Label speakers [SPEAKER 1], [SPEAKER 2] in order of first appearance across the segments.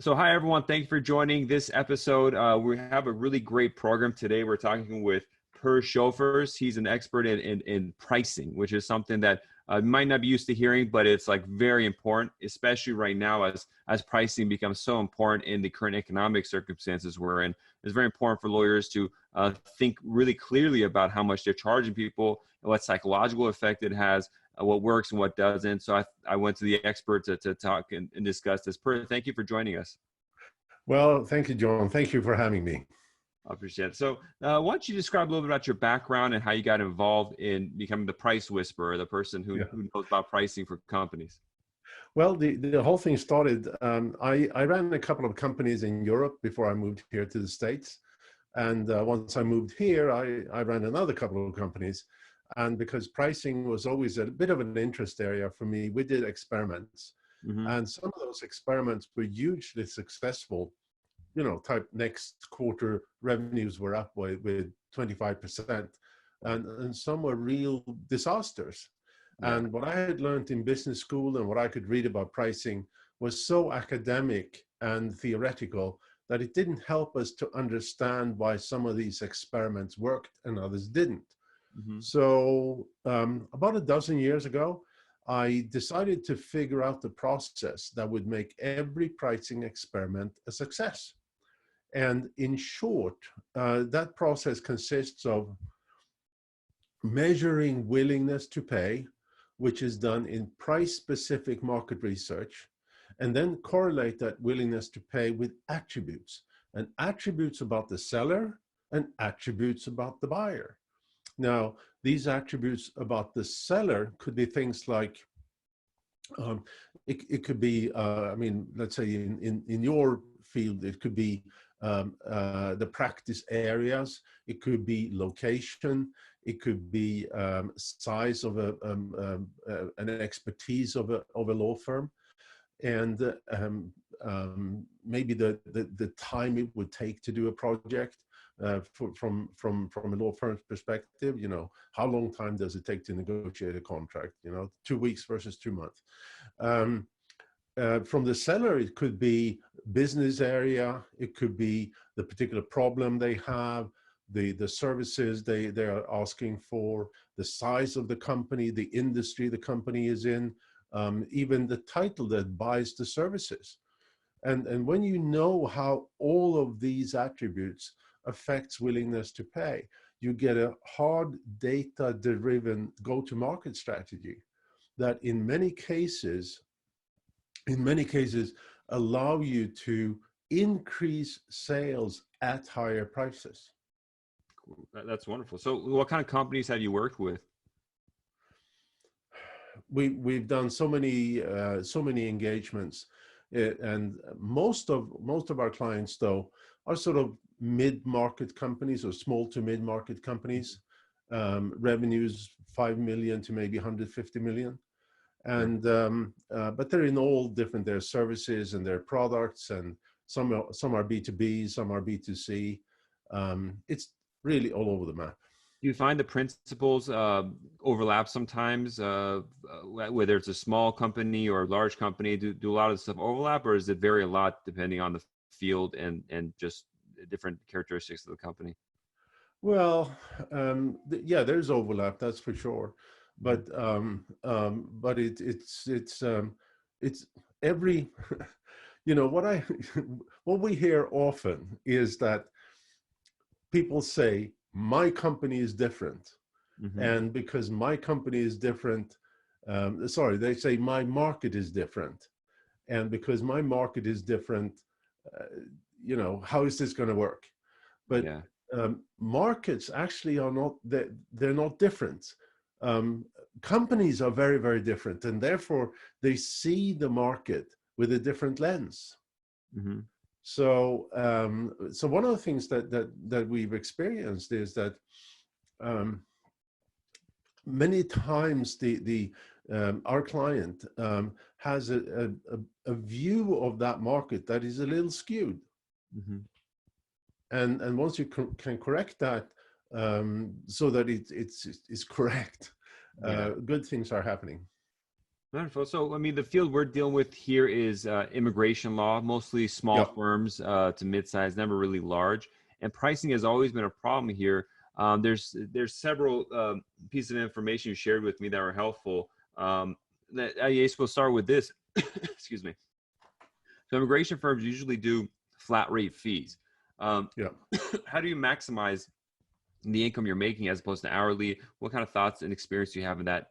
[SPEAKER 1] So hi, everyone. Thank you for joining this episode. We have a really great program today. We're talking with Sjöfors. He's an expert in pricing, which is something that you might not be used to hearing, but it's like very important, especially right now as pricing becomes so important in the current economic circumstances we're in. It's very important for lawyers to think really clearly about how much they're charging people and what psychological effect it has, what works and what doesn't. So I went to the expert to talk and discuss this. Thank you for joining us.
[SPEAKER 2] Well, thank you, John. Thank you for having me.
[SPEAKER 1] I appreciate it. So why don't you describe a little bit about your background and how you got involved in becoming the price whisperer, the person who knows about pricing for companies?
[SPEAKER 2] Well, the whole thing started, I ran a couple of companies in Europe before I moved here to the States. And once I moved here, I ran another couple of companies. And because pricing was always a bit of an interest area for me, we did experiments. And some of those experiments were hugely successful. You know, type next quarter revenues were up with 25%. And some were real disasters.
[SPEAKER 1] Yeah.
[SPEAKER 2] And what I had learned in business school and what I could read about pricing was so academic and theoretical that it didn't help us to understand why some of these experiments worked and others didn't. So about a dozen years ago, I decided to figure out the process that would make every pricing experiment a success. And in short, that process consists of measuring willingness to pay, which is done in price-specific market research, and then correlate that willingness to pay with attributes, and attributes about the seller and attributes about the buyer. Now, these attributes about the seller could be things like, it could be, I mean, let's say in your field, it could be the practice areas, it could be location, it could be size of an expertise of a law firm, and maybe the time it would take to do a project. From a law firm's perspective, you know, how long time does it take to negotiate a contract? You know, 2 weeks versus 2 months. From the seller, it could be business area, it could be the particular problem they have, the services they are asking for, the size of the company, the industry the company is in, even the title that buys the services. And when you know how all of these attributes affects willingness to pay, you get a hard data-driven go-to-market strategy that in many cases allow you to increase sales at higher prices.
[SPEAKER 1] Cool. That's wonderful. So what kind of companies have you worked with?
[SPEAKER 2] We've done so many engagements, and most of our clients though are sort of mid-market companies or small to mid-market companies, revenues 5 million to maybe 150 million. And but they're in all different, their services and their products, and some are B2B, some are B2C. It's really all over the map.
[SPEAKER 1] Do you find the principles overlap sometimes, whether it's a small company or a large company? Do a lot of the stuff overlap, or does it vary a lot depending on the field and just different characteristics of the company?
[SPEAKER 2] Well, yeah, there's overlap, that's for sure. But it's every, you know, what we hear often is that people say my company is different, and because my company is different, they say my market is different, and because my market is different, you know, how is this going to work? But
[SPEAKER 1] yeah.
[SPEAKER 2] Markets actually are not, they're not different. Companies are very, very different, and therefore they see the market with a different lens. So, so one of the things that we've experienced is that many times our client has a view of that market that is a little skewed. And once you can correct that, so that it's correct, good things are happening.
[SPEAKER 1] Wonderful. So, I mean, the field we're dealing with here is immigration law, mostly small
[SPEAKER 2] Yeah.
[SPEAKER 1] firms to mid-size, never really large. And pricing has always been a problem here. There's several pieces of information you shared with me that were helpful. I guess we'll start with this. Excuse me. So, immigration firms usually do flat rate fees. Um,
[SPEAKER 2] Yeah.
[SPEAKER 1] how do you maximize the income you're making as opposed to hourly? What kind of thoughts and experience do you have in that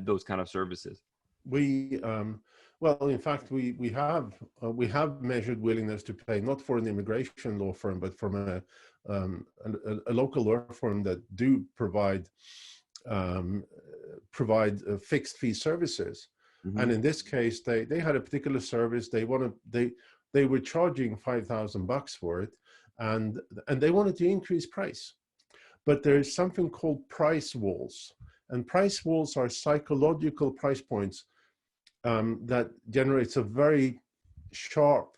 [SPEAKER 1] those kind of services?
[SPEAKER 2] We well, in fact, we have measured willingness to pay, not for an immigration law firm, but from a local law firm that do um, provide fixed fee services.
[SPEAKER 1] Mm-hmm.
[SPEAKER 2] And in this case, they had a particular service. They were charging $5,000 for it, and they wanted to increase price. But there is something called price walls, and price walls are psychological price points that generates a very sharp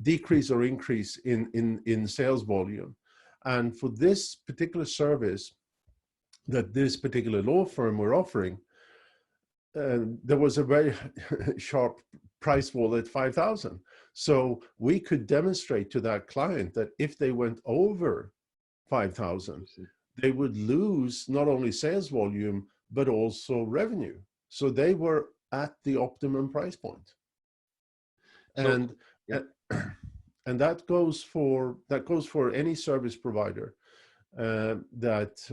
[SPEAKER 2] decrease or increase in sales volume. And for this particular service that this particular law firm were offering, there was a very sharp price wall at 5,000. So we could demonstrate to that client that if they went over 5,000, they would lose not only sales volume, but also revenue. So they were at the optimum price point.
[SPEAKER 1] So,
[SPEAKER 2] And
[SPEAKER 1] yeah.
[SPEAKER 2] and that goes for any service provider that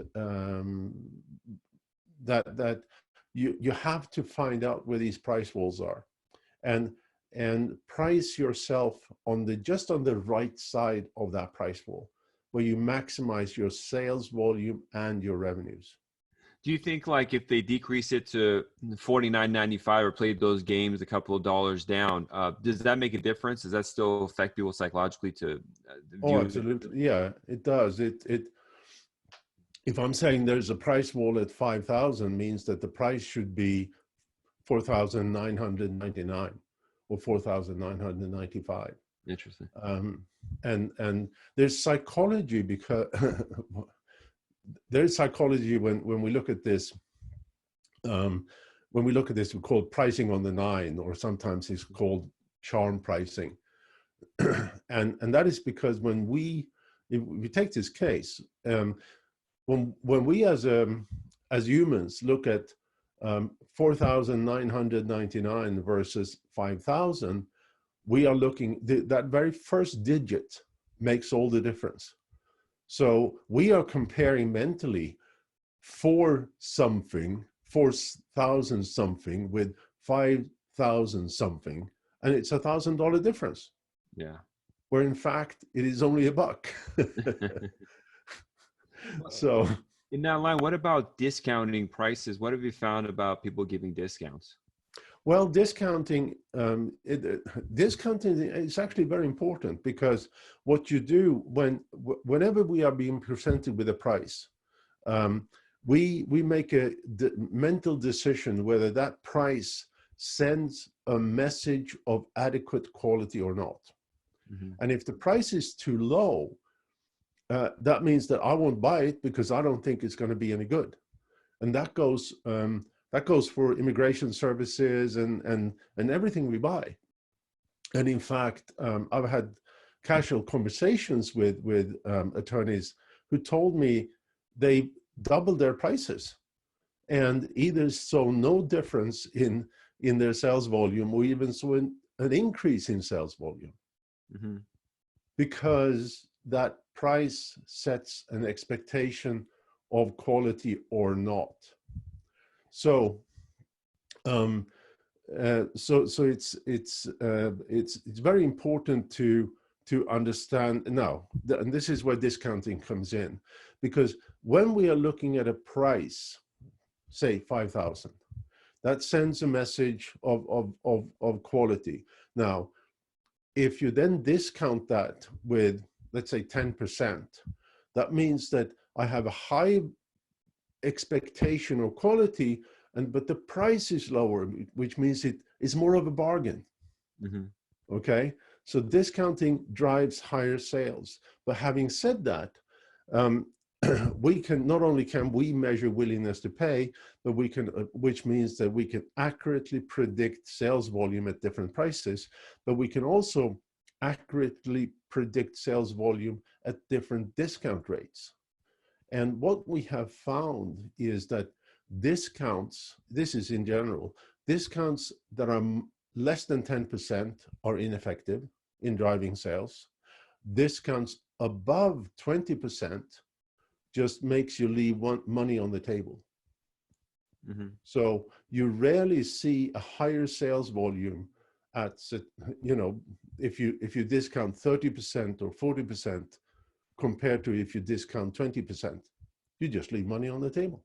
[SPEAKER 2] you have to find out where these price walls are, and price yourself on the right side of that price wall, where you maximize your sales volume and your revenues.
[SPEAKER 1] Do you think like if they decrease it to $49.95 or played those games a couple of dollars down, does that make a difference? Does that still affect people psychologically to
[SPEAKER 2] Oh,
[SPEAKER 1] view?
[SPEAKER 2] absolutely. Yeah, it does. If I'm saying there's a price wall at 5,000, means that the price should be 4,999 or 4,995.
[SPEAKER 1] Interesting.
[SPEAKER 2] And there's psychology, because there's psychology when we look at this. When we look at this, we call it pricing on the nine, or sometimes it's called charm pricing. and that is because if we take this case, when we as humans look at 4,999 versus 5,000, we are looking, that very first digit makes all the difference. So we are comparing mentally 4,000 something with 5,000 something, and it's $1,000 difference.
[SPEAKER 1] Yeah.
[SPEAKER 2] Where in fact it is only $1. So
[SPEAKER 1] in that line, what about discounting prices? What have you found about people giving discounts?
[SPEAKER 2] well, discounting is actually very important, because what you do whenever we are being presented with a price, we make a mental decision whether that price sends a message of adequate quality or not.
[SPEAKER 1] Mm-hmm.
[SPEAKER 2] And if the price is too low, that means that I won't buy it because I don't think it's going to be any good. And that goes for immigration services and everything we buy. And in fact, I've had casual conversations with attorneys who told me they doubled their prices and either saw no difference in their sales volume, or even saw an increase in sales volume.
[SPEAKER 1] Mm-hmm.
[SPEAKER 2] Because that price sets an expectation of quality or not. So it's very important to understand now, and this is where discounting comes in, because when we are looking at a price, say 5,000, that sends a message of quality. Now, if you then discount that with, let's say, 10%, that means that I have a high expectation of quality, but the price is lower, which means it is more of a bargain.
[SPEAKER 1] Mm-hmm.
[SPEAKER 2] Okay, so discounting drives higher sales. But having said that, we can not only can we measure willingness to pay, but we can, which means that we can accurately predict sales volume at different prices, but we can also accurately predict sales volume at different discount rates. And what we have found is that discounts, this is in general, discounts that are less than 10% are ineffective in driving sales. Discounts above 20% just makes you leave money on the table.
[SPEAKER 1] Mm-hmm.
[SPEAKER 2] So you rarely see a higher sales volume at, you know, if you discount 30% or 40% compared to if you discount 20%, you just leave money on the table.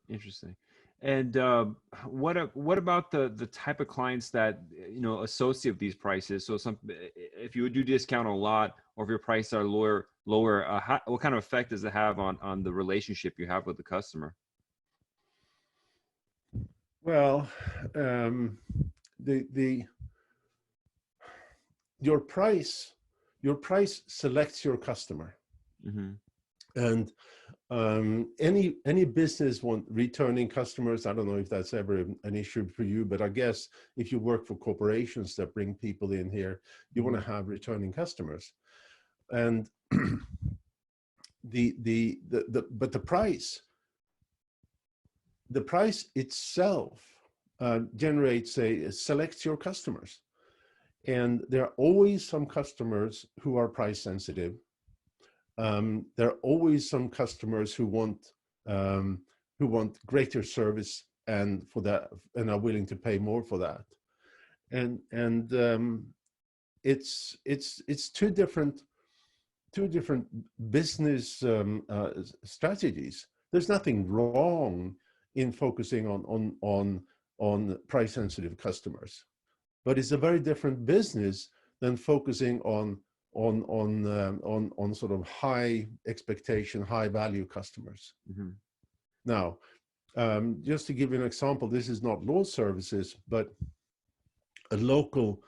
[SPEAKER 1] Interesting. And what about the type of clients that, you know, associate with these prices? So if you do discount a lot, or if your prices are lower, what kind of effect does it have on the relationship you have with the customer?
[SPEAKER 2] Well, your price selects your customer.
[SPEAKER 1] Mm-hmm.
[SPEAKER 2] And any business want returning customers. I don't know if that's ever an issue for you, but I guess if you work for corporations that bring people in here, you
[SPEAKER 1] Mm-hmm.
[SPEAKER 2] want to have returning customers. And but the price itself selects your customers. And there are always some customers who are price sensitive. There are always some customers who want greater service and for that, and are willing to pay more for that. And it's two different business strategies. There's nothing wrong in focusing on price sensitive customers, but it's a very different business than focusing on sort of high expectation, high value customers.
[SPEAKER 1] Mm-hmm.
[SPEAKER 2] Now, just to give you an example, this is not law services, but a local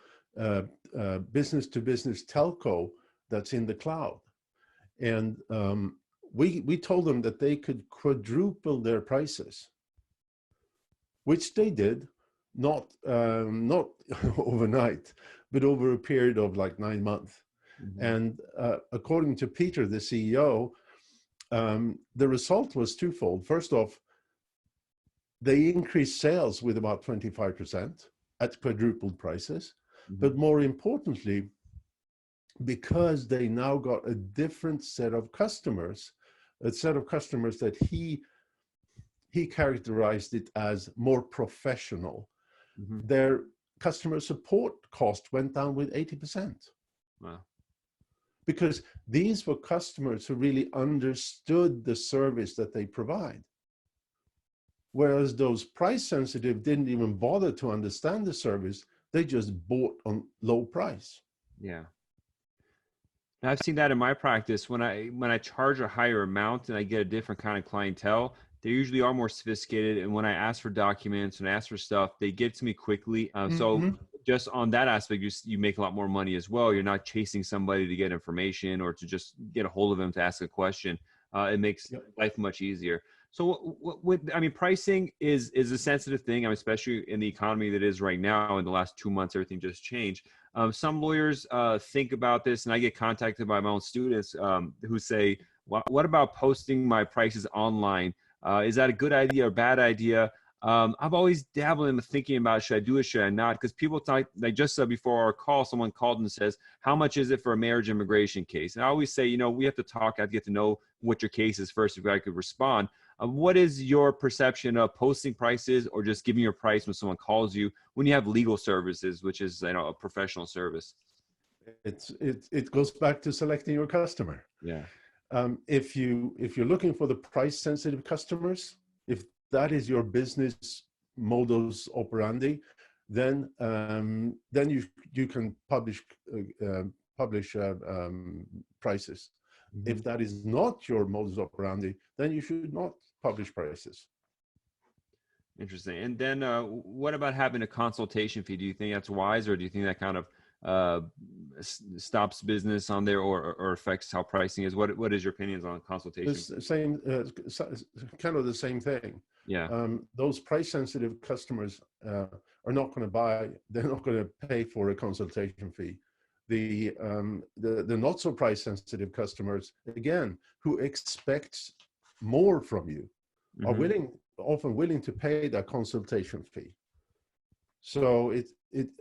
[SPEAKER 2] business to business telco that's in the cloud. And we told them that they could quadruple their prices, which they did, not overnight, but over a period of like 9 months. Mm-hmm. And according to Peter, the CEO, the result was twofold. First off, they increased sales with about 25% at quadrupled prices. Mm-hmm. But more importantly, because they now got a different set of customers, a set of customers that he characterized it as more professional. Mm-hmm. Their customer support cost went down with 80%.
[SPEAKER 1] Wow.
[SPEAKER 2] Because these were customers who really understood the service that they provide. Whereas those price sensitive didn't even bother to understand the service, they just bought on low price.
[SPEAKER 1] Yeah. And I've seen that in my practice. When I charge a higher amount and I get a different kind of clientele, they usually are more sophisticated. And when I ask for documents and ask for stuff, they get to me quickly. Mm-hmm. So just on that aspect, you make a lot more money as well. You're not chasing somebody to get information or to just get a hold of them to ask a question. It makes life much easier. So I mean, pricing is a sensitive thing, especially in the economy that is right now. In the last 2 months, everything just changed. Some lawyers think about this, and I get contacted by my own students who say, what about posting my prices online? Is that a good idea or bad idea? I've always dabbled in thinking about, should I do it, should I not? Because people talk, like just before our call, someone called and says, how much is it for a marriage immigration case? And I always say, we have to talk. I have to get to know what your case is first before I could respond. What is your perception of posting prices or just giving your price when someone calls you when you have legal services, which is a professional service?
[SPEAKER 2] It goes back to selecting your customer.
[SPEAKER 1] Yeah.
[SPEAKER 2] If you're looking for the price sensitive customers, if that is your business modus operandi, then you can publish prices. Mm-hmm. If that is not your modus operandi, then you should not publish prices.
[SPEAKER 1] Interesting. And then what about having a consultation fee? Do you think that's wise, or do you think that kind of uh, stops business on there or affects how pricing is? What is your opinions on consultation?
[SPEAKER 2] This same, kind of the same thing.
[SPEAKER 1] Yeah.
[SPEAKER 2] Those price sensitive customers are not going to buy, they're not going to pay for a consultation fee. The not so price sensitive customers, again, who expect more from you, are often willing to pay that consultation fee. So it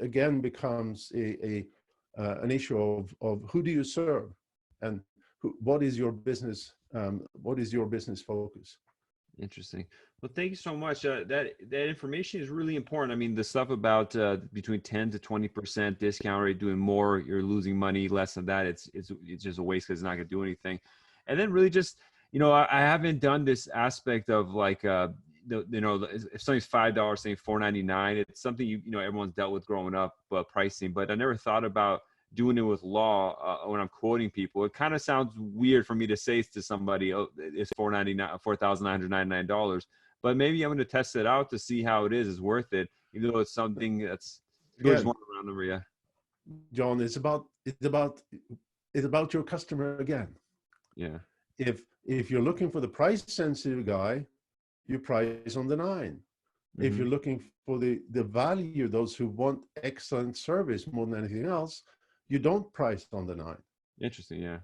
[SPEAKER 2] again becomes an issue of who do you serve, and what is your business focus.
[SPEAKER 1] Interesting. Well, thank you so much. That information is really important. I mean, the stuff about between 10 to 20% discount rate, doing more, you're losing money. Less than that, it's just a waste because it's not going to do anything. And then really just, I haven't done this aspect of like, if something's $5, saying $4.99, it's something everyone's dealt with growing up, pricing. But I never thought about doing it with law when I'm quoting people. It kind of sounds weird for me to say to somebody, "Oh, it's $4,999." But maybe I'm going to test it out to see how it is. It's worth it, even though it's something that's goes one around the area.
[SPEAKER 2] John, it's about your customer again.
[SPEAKER 1] Yeah.
[SPEAKER 2] If you're looking for the price sensitive guy, you price on the 9. If you're looking for the value, those who want excellent service more than anything else, you don't price on the 9.
[SPEAKER 1] Interesting. Yeah.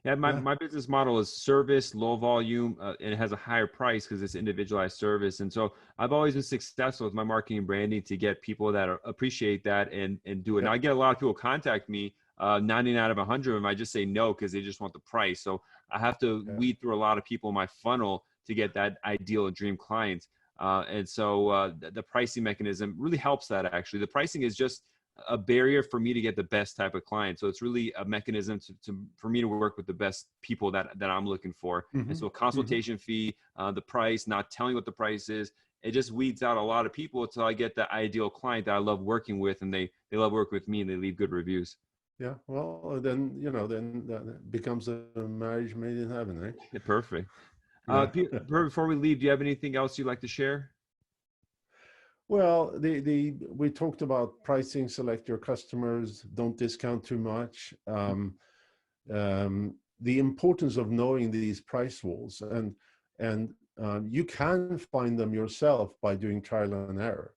[SPEAKER 1] Yeah. My business model is service, low volume, and it has a higher price because it's individualized service. And so I've always been successful with my marketing and branding to get people that appreciate that and do it. Now I get a lot of people contact me, 99 out of 100 of them, I just say no because they just want the price. So I have to weed through a lot of people in my funnel to get that ideal dream client. And so the pricing mechanism really helps that actually. The pricing is just a barrier for me to get the best type of client. So it's really a mechanism for me to work with the best people that I'm looking for. And so consultation fee, the price, not telling what the price is, it just weeds out a lot of people until I get the ideal client that I love working with, and they love working with me and they leave good reviews.
[SPEAKER 2] Yeah, well, then that becomes a marriage made in heaven, right?
[SPEAKER 1] Yeah, perfect. Before we leave, do you have anything else you'd like to share?
[SPEAKER 2] Well, we talked about pricing, select your customers, don't discount too much. The importance of knowing these price walls, and you can find them yourself by doing trial and error.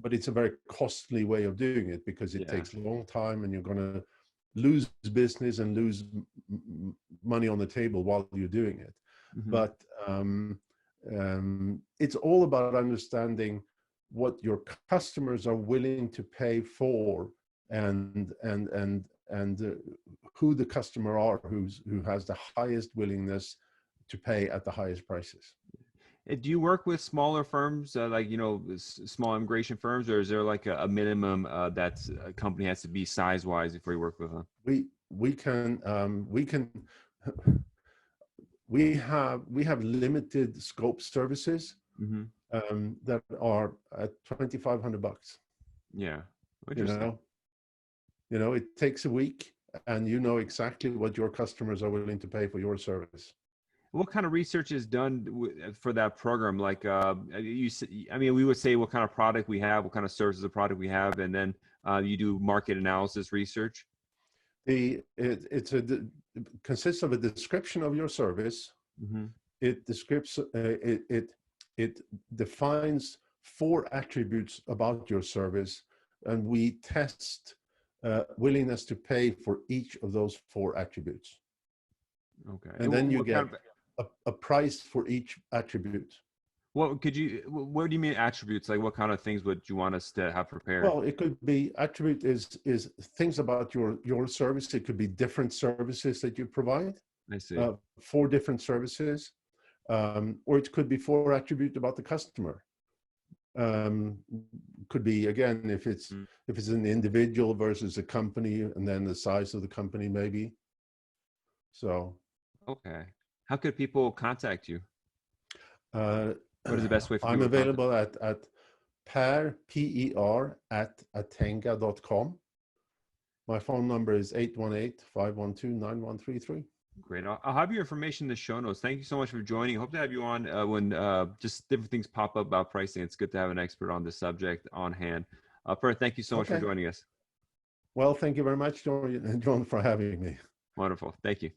[SPEAKER 2] But it's a very costly way of doing it because it takes a long time, and you're going to lose business and lose money on the table while you're doing it. But it's all about understanding what your customers are willing to pay for, and who the customer are who has the highest willingness to pay at the highest prices.
[SPEAKER 1] Do you work with smaller firms, like small immigration firms, or is there like a minimum that a company has to be size-wise before you work with them?
[SPEAKER 2] We have limited scope services that are at $2,500.
[SPEAKER 1] Yeah, interesting.
[SPEAKER 2] It takes a week, and exactly what your customers are willing to pay for your service.
[SPEAKER 1] What kind of research is done for that program? Like we would say what kind of product we have, what kind of services of product we have, and then you do market analysis research.
[SPEAKER 2] It consists of a description of your service. It defines 4 attributes about your service, and we test willingness to pay for each of those 4 attributes.
[SPEAKER 1] Okay.
[SPEAKER 2] And then you get a price for each attribute.
[SPEAKER 1] What do you mean attributes? Like what kind of things would you want us to have prepared?
[SPEAKER 2] Well, it could be attribute is things about your service. It could be different services that you provide.
[SPEAKER 1] I see.
[SPEAKER 2] 4 different services, or it could be 4 attributes about the customer. Could be, again, if it's an individual versus a company, and then the size of the company maybe. So.
[SPEAKER 1] Okay. How could people contact you? What is the best way for
[SPEAKER 2] I'm available at Per, P-E-R, @atenga.com. My phone number is 818-512-9133.
[SPEAKER 1] Great. I'll have your information in the show notes. Thank you so much for joining. Hope to have you on when just different things pop up about pricing. It's good to have an expert on the subject on hand. Per, thank you so much for joining us.
[SPEAKER 2] Well, thank you very much, John, for having me.
[SPEAKER 1] Wonderful. Thank you.